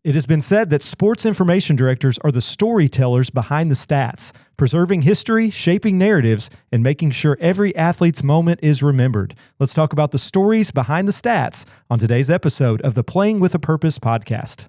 It has been said that sports information directors are the storytellers behind the stats, preserving history, shaping narratives, and making sure every athlete's moment is remembered. Let's talk about the stories behind the stats on today's episode of the Playing with a Purpose podcast.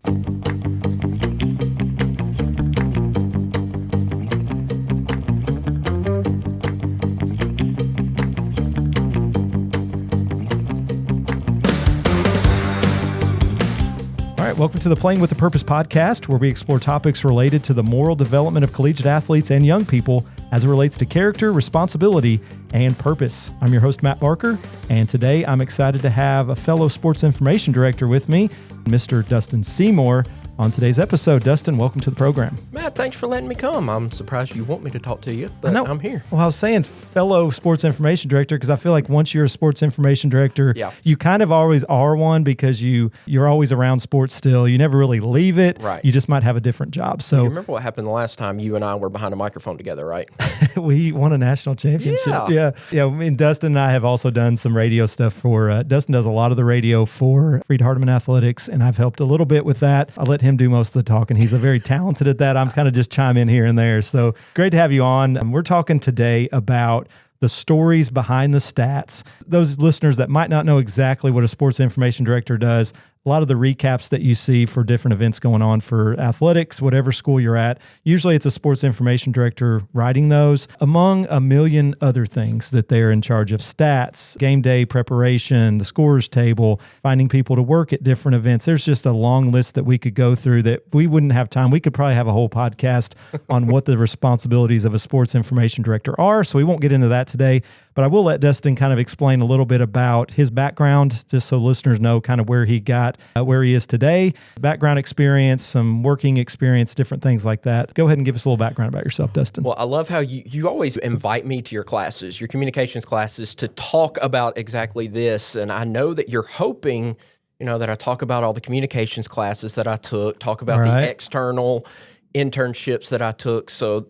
Welcome to the Playing with a Purpose podcast, where we explore topics related to the moral development of collegiate athletes and young people as it relates to character, responsibility, and purpose. I'm your host, Matt Barker, and today I'm excited to have a fellow sports information director with me, Mr. Dustin Semore, on today's episode. Dustin, welcome to the program. Matt, thanks for letting me come. I'm surprised you want me to talk to you, but I'm here. Well, I was saying fellow sports information director because I feel like once you're a sports information director, you kind of always are one because you're always around sports still. You never really leave it. Right. You just might have a different job. So you remember what happened the last time you and I were behind a microphone together, right? We won a national championship. Yeah. I mean, Dustin and I have also done some radio stuff for, Dustin does a lot of the radio for Freed-Hardeman Athletics, and I've helped a little bit with that. I let him do most of the talking. He's very talented at that. I'm kind of just chime in here and there. So great to have you on. And we're talking today about the stories behind the stats. Those listeners that might not know exactly what a sports information director does, a lot of the recaps that you see for different events going on for athletics, whatever school you're at, usually it's a sports information director writing those, among a million other things that they're in charge of: stats, game day preparation, the scores table, finding people to work at different events. There's just a long list that we could go through that we wouldn't have time. We could probably have a whole podcast on what the responsibilities of a sports information director are, so we won't get into that today. But I will let Dustin kind of explain a little bit about his background, just so listeners know kind of where he got, where he is today, background experience, some working experience, different things like that. Go ahead and give us a little background about yourself, Dustin. Well, I love how you always invite me to your classes, your communications classes, to talk about exactly this. And I know that you're hoping, that I talk about all the communications classes that I took, talk about the external internships that I took. So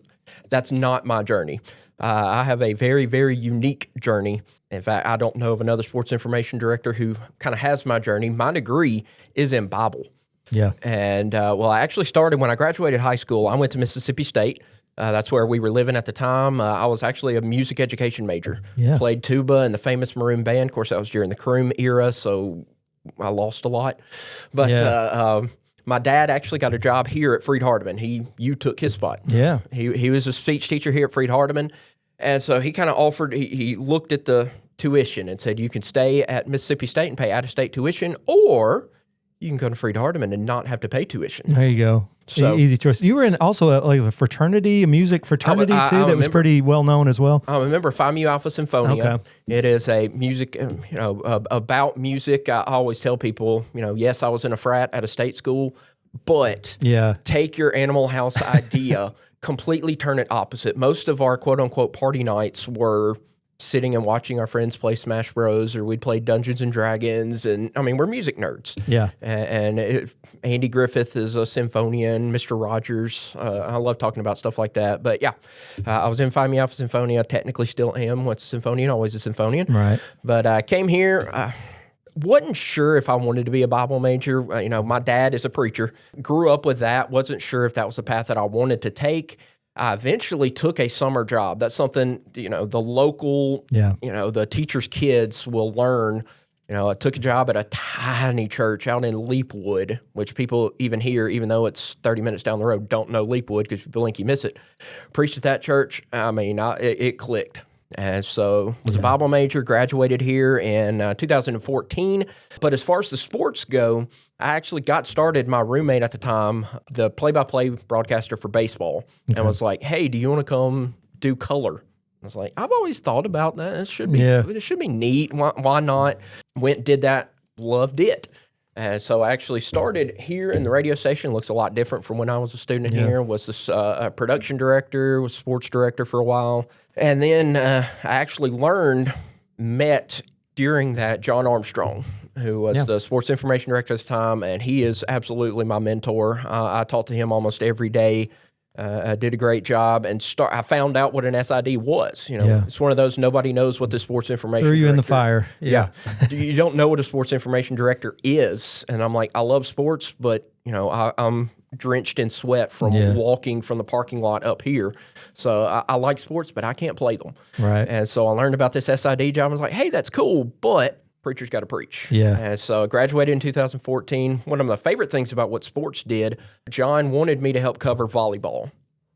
that's not my journey. I have a very, very unique journey. In fact, I don't know of another sports information director who kind of has my journey. My degree is in Bible. Yeah. And, I actually started when I graduated high school. I went to Mississippi State. That's where we were living at the time. I was actually a music education major. Yeah. Played tuba in the famous Maroon Band. Of course, that was during the Croom era, so I lost a lot. But my dad actually got a job here at Freed-Hardeman. You took his spot. Yeah. He was a speech teacher here at Freed-Hardeman. And so he kind of offered, he looked at the tuition and said, you can stay at Mississippi State and pay out-of-state tuition, or you can go to Freed-Hardeman and not have to pay tuition. There you go. So, easy choice. You were in also a fraternity, a music fraternity that was pretty well known as well. I remember Phi Mu Alpha Symphonia. Okay. It is a music, about music. I always tell people, yes, I was in a frat at a state school, but take your Animal House idea, completely turn it opposite. Most of our quote unquote party nights were sitting and watching our friends play Smash Bros, or we'd play Dungeons and Dragons. And I mean, we're music nerds. Yeah. And Andy Griffith is a symphonian, Mr. Rogers. I love talking about stuff like that. But I was in Phi Mu Alpha Symphonia, technically still am. What's a symphonian? Always a symphonian. Right. But I came here, wasn't sure if I wanted to be a Bible major. My dad is a preacher, grew up with that, wasn't sure if that was the path that I wanted to take. I eventually took a summer job. That's something, the local, the teacher's kids will learn. I took a job at a tiny church out in Leapwood, which people even here, even though it's 30 minutes down the road, don't know Leapwood because if you blink, you miss it. Preached at that church. I mean, it clicked. And so was a Bible major, graduated here in 2014. But as far as the sports go, I actually got started. My roommate at the time, the play-by-play broadcaster for baseball, and was like, hey, do you want to come do color? I was like, I've always thought about that. It should be neat. Why not? Went, did that, loved it. And so I actually started here in the radio station. Looks a lot different from when I was a student here. Was this a production director, was sports director for a while. And then I actually met during that John Armstrong, who was the sports information director at the time, and he is absolutely my mentor. I talk to him almost every day. I did a great job, and I found out what an SID was. It's one of those nobody knows what the sports information threw you director, in the fire. Yeah. You don't know what a sports information director is, and I'm like, I love sports, but I'm drenched in sweat from walking from the parking lot up here. So I like sports, but I can't play them. Right. And so I learned about this SID job. I was like, hey, that's cool, but preacher's got to preach. Yeah. And so I graduated in 2014. One of my favorite things about what sports did, John wanted me to help cover volleyball.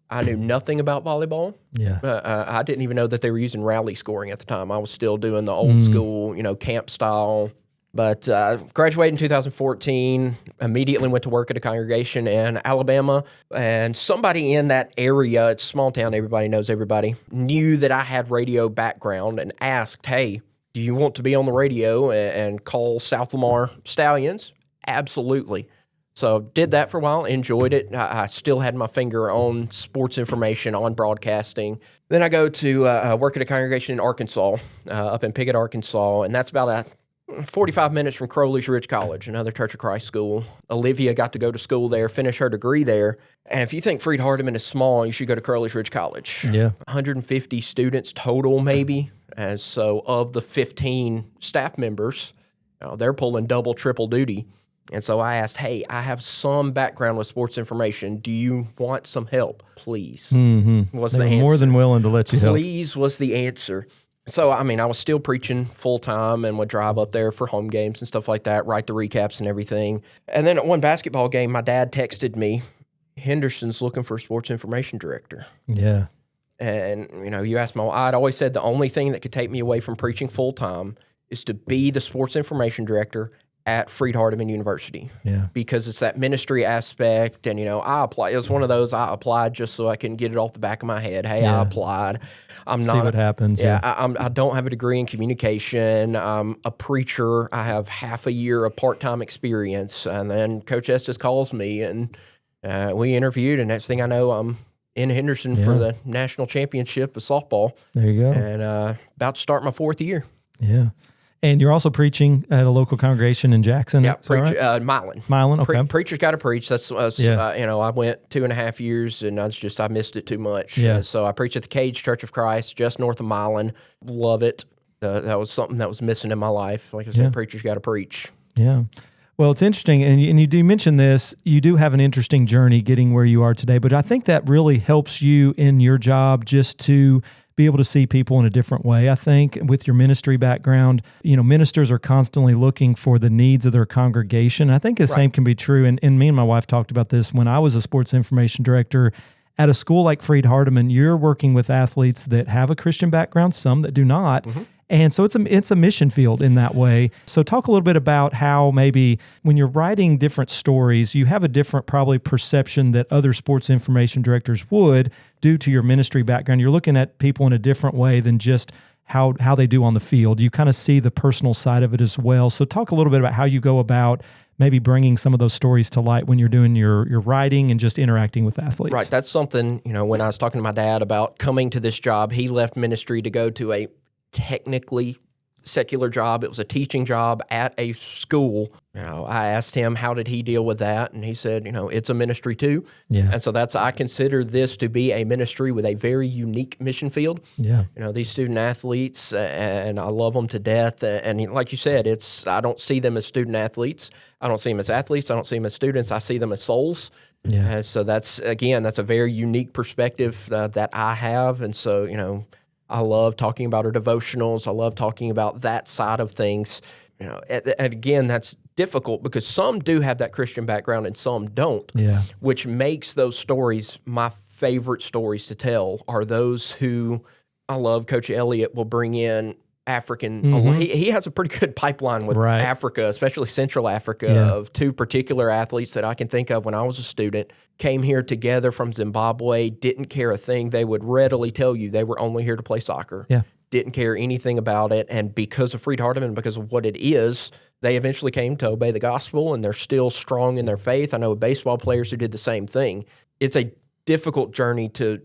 I knew nothing about volleyball. Yeah. I didn't even know that they were using rally scoring at the time. I was still doing the old school, camp style. But graduated in 2014, immediately went to work at a congregation in Alabama, and somebody in that area, it's a small town, everybody knows everybody, knew that I had radio background and asked, hey, do you want to be on the radio and call South Lamar Stallions? Absolutely. So did that for a while, enjoyed it. I still had my finger on sports information, on broadcasting. Then I go to work at a congregation in Arkansas, up in Piggott, Arkansas, and that's about 45 minutes from Crowley's Ridge College, another Church of Christ school. Olivia got to go to school there, finish her degree there. And if you think Freed-Hardeman is small, you should go to Crowley's Ridge College. Yeah. 150 students total, maybe. And so of the 15 staff members, they're pulling double, triple duty. And so I asked, hey, I have some background with sports information. Do you want some help? Please. Mm-hmm. Was they the were answer. More than willing to let you help. Please was the answer. So, I was still preaching full-time and would drive up there for home games and stuff like that, write the recaps and everything. And then at one basketball game, my dad texted me, Henderson's looking for a sports information director. Yeah. And, you asked me, I'd always said the only thing that could take me away from preaching full-time is to be the sports information director at Freed-Hardeman University. Yeah. Because it's that ministry aspect. And, I applied. It was one of those, I applied just so I can get it off the back of my head. Hey, I applied. I'm not. See what happens. Yeah. I don't have a degree in communication. I'm a preacher. I have half a year of part-time experience. And then Coach Estes calls me, and we interviewed. And next thing I know, I'm in Henderson for the national championship of softball. There you go. And about to start my 4th year. Yeah. And you're also preaching at a local congregation in Jackson. Yeah, right? Milan. Milan, okay. Preacher's got to preach. That's I went 2.5 years, and I missed it too much. Yeah. So I preach at the Cage Church of Christ, just north of Milan. Love it. That was something that was missing in my life. Like I said, preacher's got to preach. Yeah. Well, it's interesting, and you do mention this. You do have an interesting journey getting where you are today, but I think that really helps you in your job just to be able to see people in a different way. I think with your ministry background, ministers are constantly looking for the needs of their congregation. I think the same can be true. And me and my wife talked about this when I was a sports information director at a school like Freed-Hardeman. You're working with athletes that have a Christian background, some that do not. Mm-hmm. And so it's a mission field in that way. So talk a little bit about how maybe when you're writing different stories, you have a different probably perception that other sports information directors would due to your ministry background. You're looking at people in a different way than just how they do on the field. You kind of see the personal side of it as well. So talk a little bit about how you go about maybe bringing some of those stories to light when you're doing your writing and just interacting with athletes. Right. That's something, when I was talking to my dad about coming to this job, he left ministry to go to a technically secular job. It was a teaching job at a school. I asked him, how did he deal with that? And he said, it's a ministry too. Yeah. And so I consider this to be a ministry with a very unique mission field. Yeah. These student athletes, and I love them to death. And like you said, I don't see them as student athletes. I don't see them as athletes. I don't see them as students. I see them as souls. Yeah. And so that's a very unique perspective that I have. And so, I love talking about our devotionals. I love talking about that side of things. And again, that's difficult because some do have that Christian background and some don't. Yeah. Which makes those stories my favorite stories to tell are those who I love. Coach Elliott will bring in African. Mm-hmm. He has a pretty good pipeline with Africa, especially Central Africa, of 2 particular athletes that I can think of when I was a student. Came here together from Zimbabwe, didn't care a thing. They would readily tell you they were only here to play soccer. Yeah. Didn't care anything about it. And because of Freed-Hardeman, because of what it is, they eventually came to obey the gospel, and they're still strong in their faith. I know baseball players who did the same thing. It's a difficult journey to,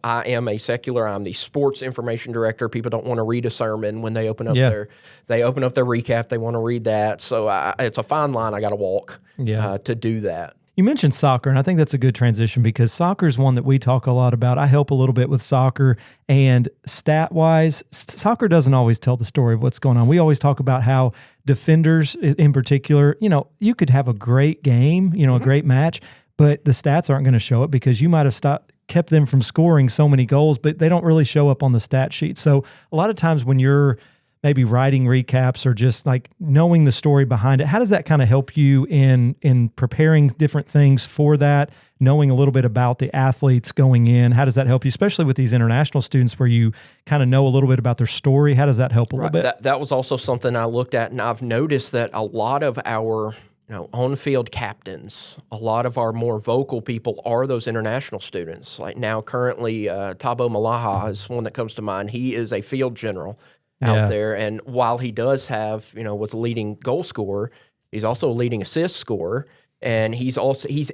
I am a secular, I'm the sports information director. People don't want to read a sermon when they open up their recap. They want to read that. So it's a fine line I got to walk to do that. You mentioned soccer, and I think that's a good transition because soccer is one that we talk a lot about. I help a little bit with soccer, and stat-wise, soccer doesn't always tell the story of what's going on. We always talk about how defenders in particular, you could have a great game, a great match, but the stats aren't going to show it because you might have kept them from scoring so many goals, but they don't really show up on the stat sheet. So a lot of times when you're maybe writing recaps or just like knowing the story behind it, how does that kind of help you in preparing different things for that, knowing a little bit about the athletes going in? How does that help you, especially with these international students where you kind of know a little bit about their story? How does that help a little bit? That was also something I looked at, and I've noticed that a lot of our on-field captains, a lot of our more vocal people are those international students. Like now currently, Thabo Malaha is one that comes to mind. He is a field general out there. And while he does have, was a leading goal scorer, he's also a leading assist scorer. And he's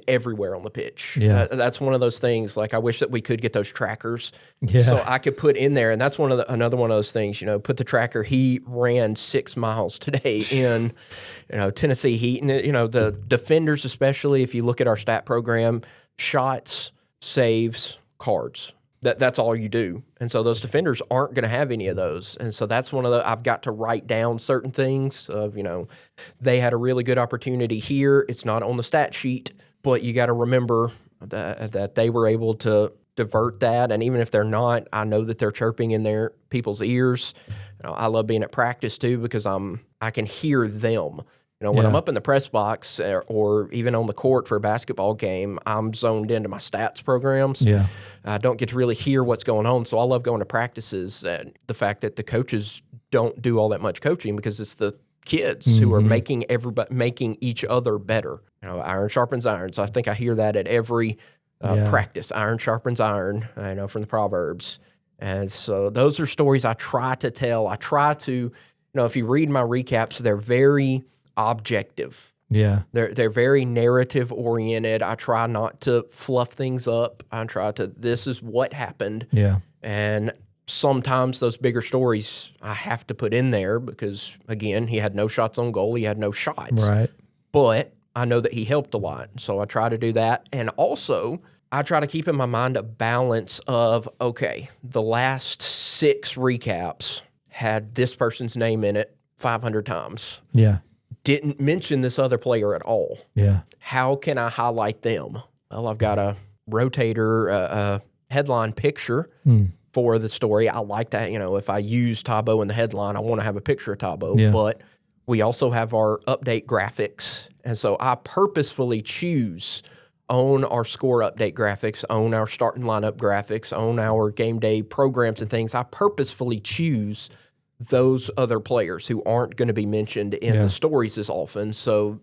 everywhere on the pitch. Yeah. That's one of those things. Like I wish that we could get those trackers, yeah. so I could put in there. And that's another one of those things. Put the tracker. He ran 6 miles today in, Tennessee heat, and the defenders, especially if you look at our stat program, shots, saves, cards. That's all you do. And so those defenders aren't going to have any of those. And so that's one of I've got to write down certain things of, they had a really good opportunity here. It's not on the stat sheet, but you got to remember that they were able to divert that. And even if they're not, I know that they're chirping in their people's ears. I love being at practice too, because I can hear them. When I'm up in the press box or even on the court for a basketball game, I'm zoned into my stats programs. Yeah. I don't get to really hear what's going on. So I love going to practices, and the fact that the coaches don't do all that much coaching because it's the kids who are making each other better. Iron sharpens iron. So I think I hear that at every practice. Iron sharpens iron, from the Proverbs. And so those are stories I try to tell. I try to, if you read my recaps, they're very objective. Yeah. They're very narrative oriented. I try not to fluff things up. I try to, this is what happened. Yeah. And sometimes those bigger stories I have to put in there because, again, he had no shots on goal. He had no shots. Right. But I know that he helped a lot. So I try to do that. And also, I try to keep in my mind a balance of, okay, the last 6 recaps had this person's name in it 500 times. Yeah. Didn't mention this other player at all. Yeah. How can I highlight them? Well, I've got a rotator, a headline picture for the story. I like to, if I use Thabo in the headline, I want to have a picture of Thabo. Yeah. But we also have our update graphics. And so I purposefully choose on our score update graphics, on our starting lineup graphics, on our game day programs and things. I purposefully choose those other players who aren't going to be mentioned in the stories as often. So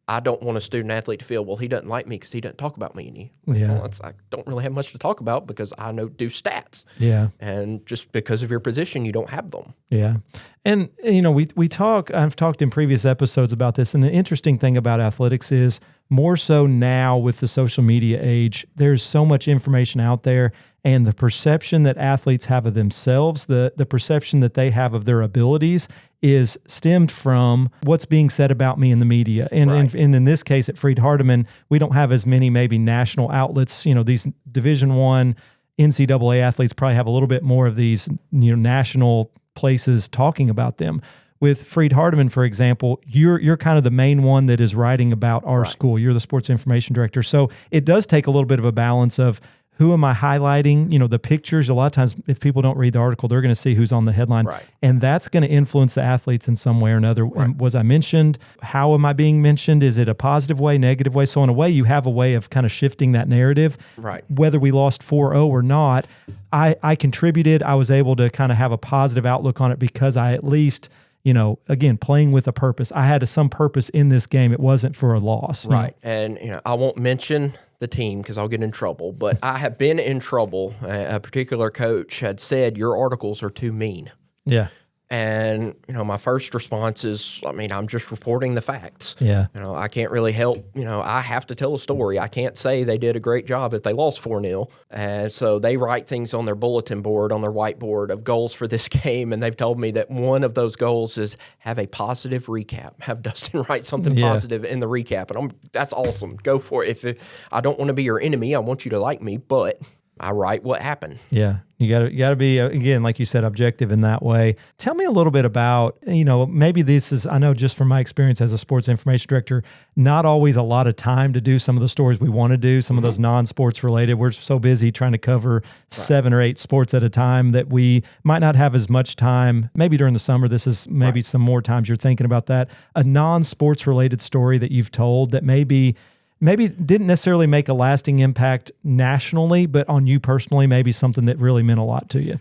I don't want a student athlete to feel, well, he doesn't like me because he doesn't talk about me any. Yeah. Well, I don't really have much to talk about because I do stats. Yeah. And just because of your position, you don't have them. Yeah. And, we talk, I've talked in previous episodes about this. And the interesting thing about athletics is more so now with the social media age, there's so much information out there. And the perception that athletes have of themselves, the perception that they have of their abilities is stemmed from what's being said about me in the media. And, Right. and in this case at Freed-Hardeman, we don't have as many maybe national outlets. These Division I NCAA athletes probably have a little bit more of these national places talking about them. With Freed-Hardeman, for example, you're kind of the main one that is writing about our school. You're the sports information director. So it does take a little bit of a balance of who am I highlighting? The pictures. A lot of times, if people don't read the article, they're going to see who's on the headline. Right. And that's going to influence the athletes in some way or another. Right. Was I mentioned? How am I being mentioned? Is it a positive way, negative way? So in a way, you have a way of kind of shifting that narrative. Right. Whether we lost 4-0 or not, I contributed. I was able to kind of have a positive outlook on it because I at least, again, playing with a purpose. I had some purpose in this game. It wasn't for a loss. Right. And, I won't mention the team because I'll get in trouble, but I have been in trouble. A particular coach had said, your articles are too mean. Yeah. And, my first response is, I'm just reporting the facts. Yeah. I can't really help. I have to tell a story. I can't say they did a great job if they lost 4-0. And so they write things on their bulletin board, on their whiteboard of goals for this game. And they've told me that one of those goals is have a positive recap. Have Dustin write something positive in the recap. And that's awesome. Go for it. I don't want to be your enemy. I want you to like me, but I write what happened. Yeah. You gotta be, again, like you said, objective in that way. Tell me a little bit about, maybe this is, I know just from my experience as a sports information director, not always a lot of time to do some of the stories we want to do, some of those non-sports related. We're so busy trying to cover 7 or 8 sports at a time that we might not have as much time. Maybe during the summer, this is maybe some more times you're thinking about that. A non-sports related story that you've told that maybe didn't necessarily make a lasting impact nationally, but on you personally, maybe something that really meant a lot to you.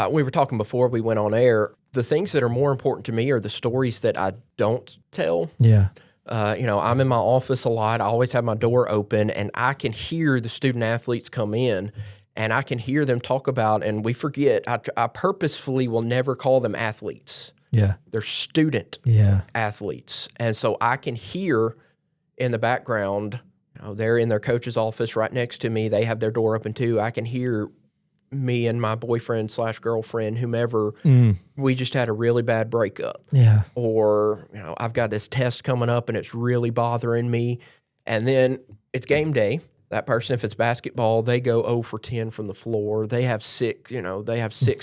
We were talking before we went on air. The things that are more important to me are the stories that I don't tell. Yeah. I'm in my office a lot. I always have my door open, and I can hear the student athletes come in, and I can hear them talk about, and we forget, I purposefully will never call them athletes. Yeah. They're student athletes. And so I can hear in the background, they're in their coach's office right next to me. They have their door open too. I can hear me and my boyfriend/girlfriend, whomever, we just had a really bad breakup. Yeah. Or, I've got this test coming up and it's really bothering me. And then it's game day. That person, if it's basketball, they go 0 for 10 from the floor. They have 6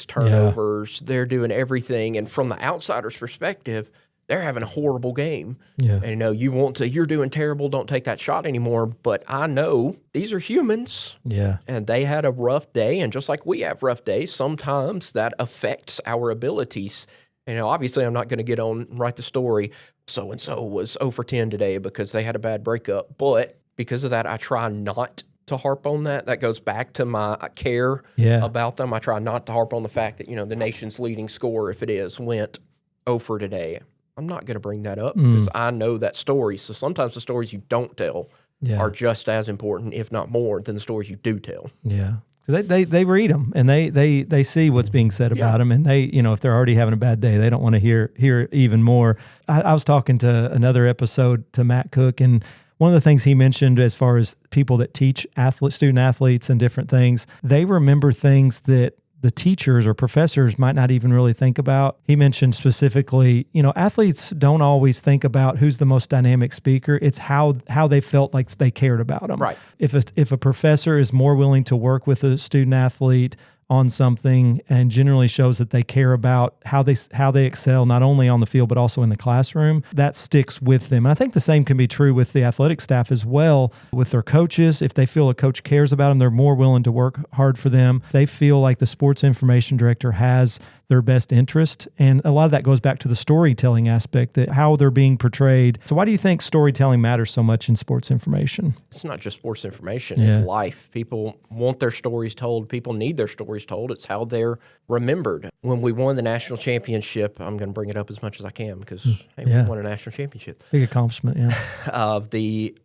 turnovers. They're doing everything. And from the outsider's perspective, they're having a horrible game. Yeah. And you're doing terrible, don't take that shot anymore. But I know these are humans. Yeah. And they had a rough day. And just like we have rough days, sometimes that affects our abilities. Obviously I'm not going to get on, write the story, so-and-so was 0 for 10 today because they had a bad breakup. But because of that, I try not to harp on that. That goes back to my care about them. I try not to harp on the fact that, the nation's leading scorer, if it is, went 0 for today. I'm not going to bring that up because I know that story. So sometimes the stories you don't tell are just as important, if not more, than the stories you do tell. Yeah. Because they read them and they see what's being said about them. And they, if they're already having a bad day, they don't want to hear even more. I was talking to another episode to Matt Cook, and one of the things he mentioned as far as people that teach student athletes and different things, they remember things that the teachers or professors might not even really think about. He mentioned specifically, athletes don't always think about who's the most dynamic speaker. It's how they felt like they cared about them. Right. If a professor is more willing to work with a student athlete on something and generally shows that they care about how they excel, not only on the field, but also in the classroom, that sticks with them. And I think the same can be true with the athletic staff as well, with their coaches. If they feel a coach cares about them, they're more willing to work hard for them. They feel like the sports information director has their best interest. And a lot of that goes back to the storytelling aspect, that how they're being portrayed. So why do you think storytelling matters so much in sports information? It's not just sports information, it's life. People want their stories told. People need their stories told. It's how they're remembered. When we won the national championship, I'm going to bring it up as much as I can because we won a national championship. Big accomplishment, of the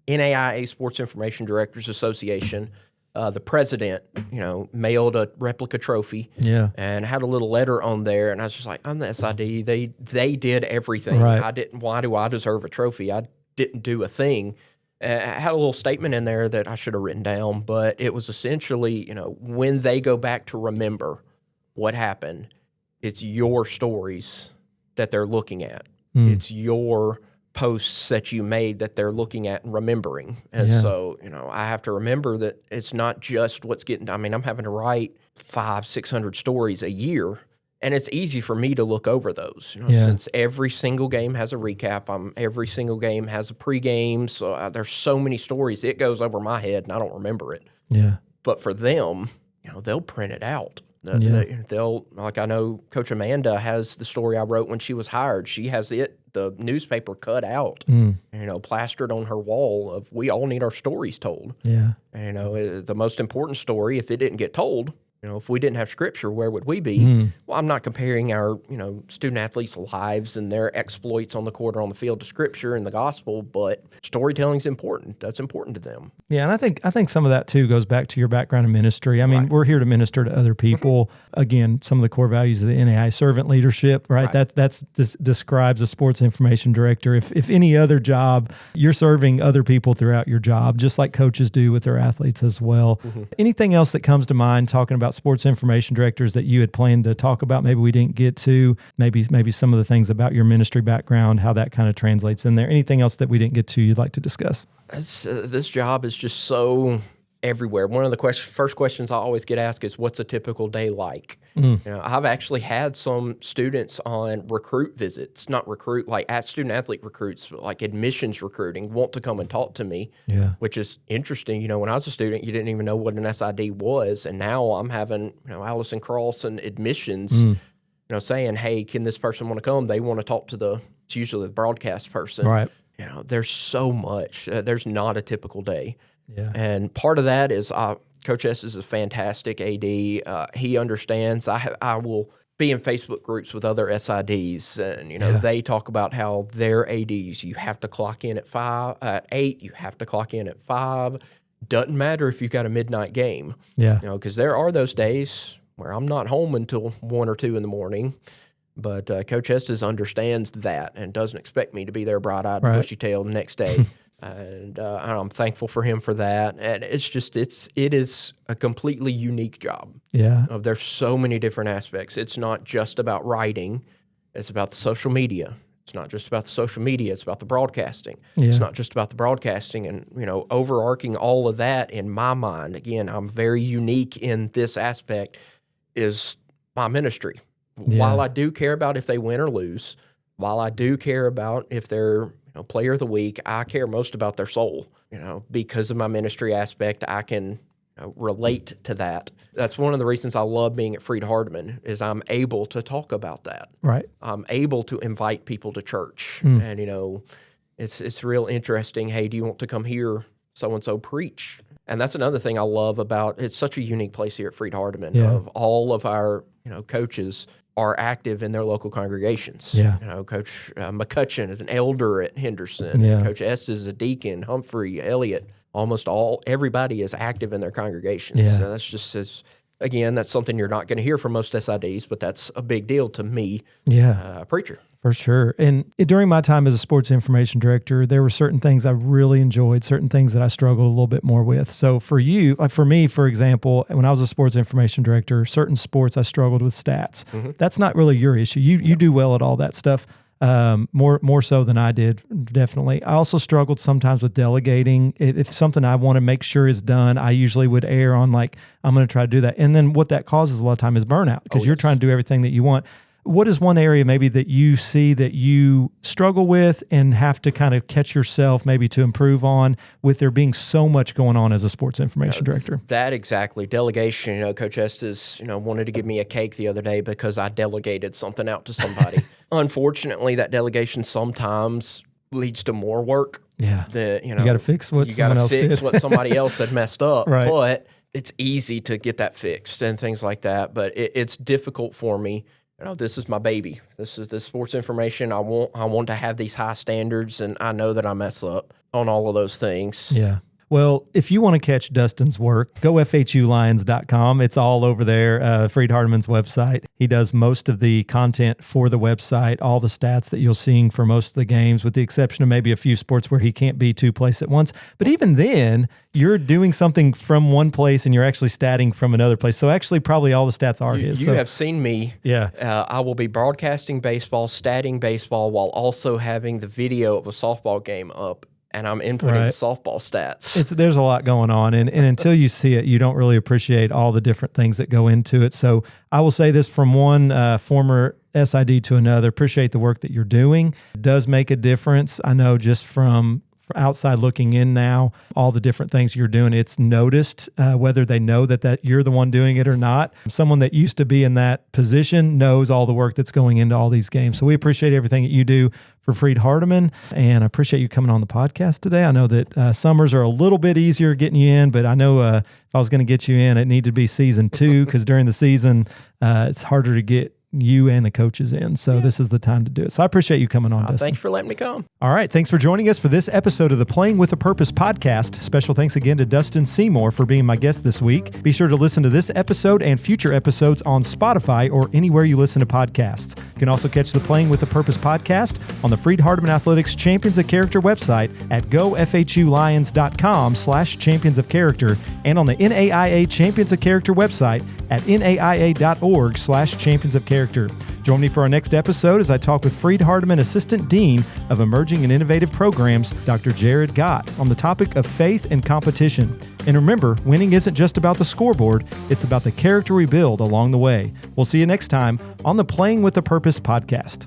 NAIA Sports Information Directors Association. The president, mailed a replica trophy and had a little letter on there. And I was just like, I'm the SID. They did everything. Right. Why do I deserve a trophy? I didn't do a thing. I had a little statement in there that I should have written down, but it was essentially, when they go back to remember what happened, it's your stories that they're looking at. It's your posts that you made that they're looking at and remembering. And so, I have to remember that it's not just what's I'm having to write 500-600 stories a year, and it's easy for me to look over those, since every single game has a recap. Every single game has a pregame. So there's so many stories. It goes over my head and I don't remember it. Yeah. But for them, they'll print it out. They'll, like, I know Coach Amanda has the story I wrote when she was hired. She has the newspaper cut out, plastered on her wall of, we all need our stories told. Yeah. The most important story, if it didn't get told, If we didn't have Scripture, where would we be? Well, I'm not comparing our, student athletes' lives and their exploits on the court or on the field to Scripture and the gospel, but storytelling is important. That's important to them. Yeah, and I think some of that too goes back to your background in ministry. I mean, we're here to minister to other people. Again, some of the core values of the NAI, servant leadership, right? That's describes a sports information director. If any other job, you're serving other people throughout your job, just like coaches do with their athletes as well. Anything else that comes to mind talking about sports information directors that you had planned to talk about, maybe we didn't get to, maybe some of the things about your ministry background, how that kind of translates in there. Anything else that we didn't get to you'd like to discuss? This job is just so everywhere. One of the first questions I always get asked is, what's a typical day like? I've actually had some students on recruit visits, not recruit, like at student athlete recruits, but like admissions recruiting, want to come and talk to me, which is interesting. When I was a student, you didn't even know what an SID was. And now I'm having, Allison Cross and admissions, saying, hey, can this person want to come? They want to talk to it's usually the broadcast person. Right. There's so much. There's not a typical day. Yeah. And part of that is Coach S is a fantastic AD. He understands. I will be in Facebook groups with other SIDs, and they talk about how their ADs, you have to clock in at 8, you have to clock in at 5. Doesn't matter if you've got a midnight game. Yeah. Because there are those days where I'm not home until 1 or 2 in the morning. But Coach Estes understands that and doesn't expect me to be there bright-eyed and bushy-tailed the next day. And I'm thankful for him for that. And it is a completely unique job. Yeah. There's so many different aspects. It's not just about writing. It's about the social media. It's not just about the social media. It's about the broadcasting. Yeah. It's not just about the broadcasting. And, overarching all of that in my mind, again, I'm very unique in this aspect, is my ministry. Yeah. While I do care about if they win or lose, while I do care about if they're player of the week, I care most about their soul. Because of my ministry aspect, I can relate to that. That's one of the reasons I love being at Freed-Hardeman, is I'm able to talk about that. Right. I'm able to invite people to church. And, it's real interesting. Hey, do you want to come hear so-and-so preach? And that's another thing I love about, it's such a unique place here at Freed-Hardeman. Of all of our, coaches are active in their local congregations. Yeah. Coach McCutcheon is an elder at Henderson. Yeah. Coach Estes is a deacon. Humphrey, Elliott, everybody is active in their congregations. Yeah. So that's something you're not going to hear from most SIDs, but that's a big deal to me, a preacher. For sure. And during my time as a sports information director, there were certain things I really enjoyed, certain things that I struggled a little bit more with. So for me, for example, when I was a sports information director, certain sports I struggled with stats. That's not really your issue. You do well at all that stuff, more so than I did, definitely. I also struggled sometimes with delegating. If something I want to make sure is done, I usually would err on I'm going to try to do that. And then what that causes a lot of time is burnout, because you're trying to do everything that you want. What is one area maybe that you see that you struggle with and have to kind of catch yourself maybe to improve on, with there being so much going on as a sports information director? That exactly. Delegation. Coach Estes, wanted to give me a cake the other day because I delegated something out to somebody. Unfortunately, that delegation sometimes leads to more work. Yeah. You got to fix what someone else did. what somebody else had messed up. Right. But it's easy to get that fixed and things like that. But it's difficult for me. This is my baby. This is the sports information. I want to have these high standards, and I know that I mess up on all of those things. Yeah. Well, if you want to catch Dustin's work, go FHULions.com. It's all over there, Freed-Hardeman's website. He does most of the content for the website, all the stats that you'll see for most of the games, with the exception of maybe a few sports where he can't be 2 places at once. But even then, you're doing something from one place and you're actually statting from another place. So actually probably all the stats are his. You have seen me. Yeah. I will be broadcasting baseball, statting baseball, while also having the video of a softball game up. And I'm inputting the softball stats. There's a lot going on, and until you see it, you don't really appreciate all the different things that go into it. So I will say this from one former SID to another: appreciate the work that you're doing. It does make a difference. I know just from outside looking in now, all the different things you're doing, it's noticed, whether they know that you're the one doing it or not. Someone that used to be in that position knows all the work that's going into all these games. So we appreciate everything that you do for Freed-Hardeman, and I appreciate you coming on the podcast today. I know that summers are a little bit easier getting you in, but I know if I was going to get you in, it needed to be season 2, because during the season, it's harder to get you and the coaches in. So this is the time to do it. So I appreciate you coming on, Dustin. Thanks for letting me come. All right. Thanks for joining us for this episode of the Playing with a Purpose podcast. Special thanks again to Dustin Semore for being my guest this week. Be sure to listen to this episode and future episodes on Spotify or anywhere you listen to podcasts. You can also catch the Playing with a Purpose podcast on the Freed-Hardeman Athletics Champions of Character website at gofhulions.com/champions of character and on the NAIA Champions of Character website at naia.org/champions of character. Join me for our next episode as I talk with Freed-Hardeman Assistant Dean of Emerging and Innovative Programs, Dr. Jared Gott, on the topic of faith and competition. And remember, winning isn't just about the scoreboard, it's about the character we build along the way. We'll see you next time on the Playing with a Purpose podcast.